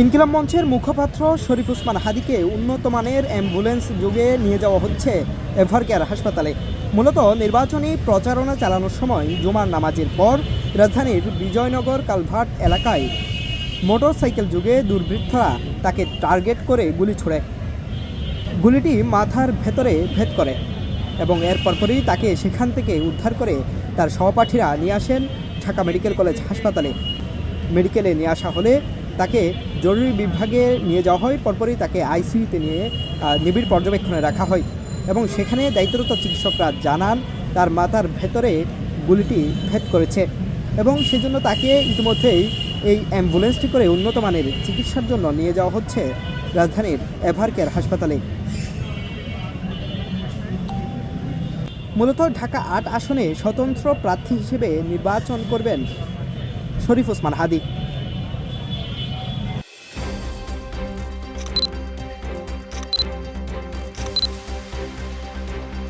ইনকিলাব মঞ্চের মুখপাত্র শরীফ ওসমান হাদীকে উন্নত মানের অ্যাম্বুলেন্স যোগে নিয়ে যাওয়া হচ্ছে এভারকেয়ার হাসপাতালে। মূলত নির্বাচনী প্রচারণা চালানোর সময় জুমার নামাজের পর রাজধানীর বিজয়নগর কালভার্ট এলাকায় মোটরসাইকেল যোগে দুর্বৃত্তরা তাকে টার্গেট করে গুলি ছোড়ে। গুলিটি মাথার ভেতরে ভেদ করে এবং এর পরপরই তাকে সেখান থেকে উদ্ধার করে তার সহপাঠীরা নিয়ে আসেন ঢাকা মেডিকেল কলেজ হাসপাতালে। মেডিকেলে নিয়ে আসা হলে তাকে জরুরি বিভাগে নিয়ে যাওয়া হয়। পরপরই তাকে আইসিইউতে নিয়ে নিবিড় পর্যবেক্ষণে রাখা হয় এবং সেখানে দায়িত্বরত চিকিৎসকরা জানান তার মাথার ভেতরে গুলিটি ভেদ করেছে এবং সেজন্য তাকে ইতিমধ্যেই এই অ্যাম্বুলেন্সটি করে উন্নত মানের চিকিৎসার জন্য নিয়ে যাওয়া হচ্ছে রাজধানীর এভারকেয়ার হাসপাতালে। মূলত ঢাকা ৮ আসনে স্বতন্ত্র প্রার্থী হিসেবে নির্বাচন করবেন শরীফ ওসমান হাদী।